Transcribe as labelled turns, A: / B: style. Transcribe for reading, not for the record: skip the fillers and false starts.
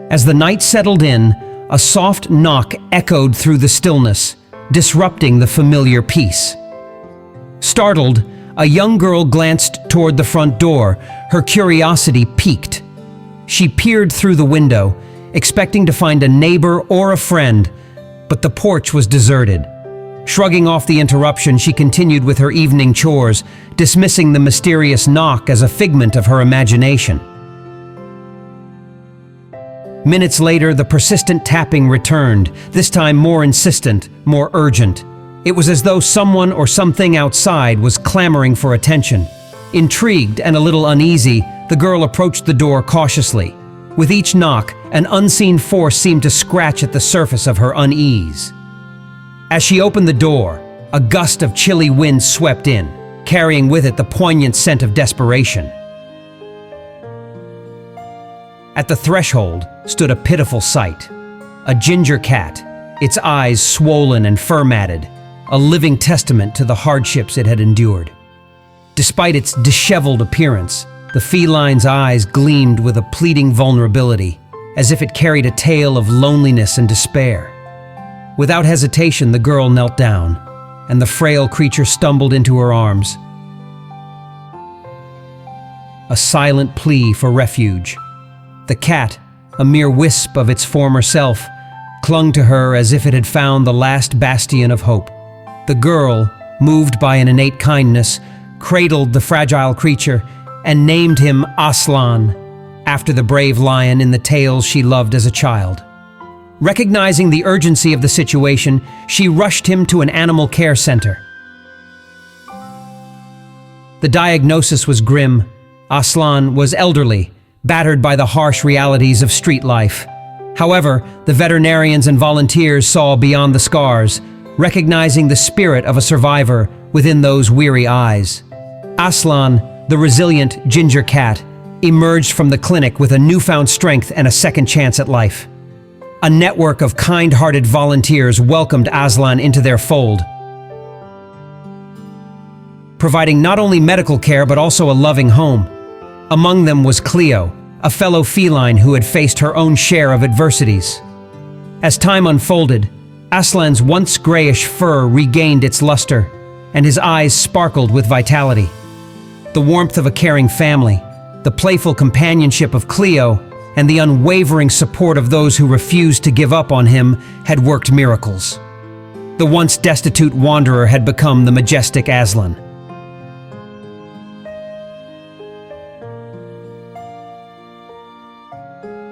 A: As the night settled in, a soft knock echoed through the stillness, disrupting the familiar peace. Startled, a young girl glanced toward the front door, her curiosity piqued. She peered through the window, expecting to find a neighbor or a friend, but the porch was deserted. Shrugging off the interruption, she continued with her evening chores, dismissing the mysterious knock as a figment of her imagination. Minutes later, the persistent tapping returned, this time more insistent, more urgent. It was as though someone or something outside was clamoring for attention. Intrigued and a little uneasy, the girl approached the door cautiously. With each knock, an unseen force seemed to scratch at the surface of her unease. As she opened the door, a gust of chilly wind swept in, carrying with it the poignant scent of desperation. At the threshold stood a pitiful sight. A ginger cat, its eyes swollen and fur-matted, a living testament to the hardships it had endured. Despite its disheveled appearance, the feline's eyes gleamed with a pleading vulnerability, as if it carried a tale of loneliness and despair. Without hesitation, the girl knelt down, and the frail creature stumbled into her arms. A silent plea for refuge. The cat, a mere wisp of its former self, clung to her as if it had found the last bastion of hope. The girl, moved by an innate kindness, cradled the fragile creature and named him Aslan, after the brave lion in the tales she loved as a child. Recognizing the urgency of the situation, she rushed him to an animal care center. The diagnosis was grim. Aslan was elderly, battered by the harsh realities of street life. However, the veterinarians and volunteers saw beyond the scars, recognizing the spirit of a survivor within those weary eyes. Aslan, the resilient ginger cat, emerged from the clinic with a newfound strength and a second chance at life. A network of kind-hearted volunteers welcomed Aslan into their fold, providing not only medical care but also a loving home. Among them was Cleo, a fellow feline who had faced her own share of adversities. As time unfolded, Aslan's once grayish fur regained its luster, and his eyes sparkled with vitality. The warmth of a caring family, the playful companionship of Cleo, and the unwavering support of those who refused to give up on him had worked miracles. The once destitute wanderer had become the majestic Aslan,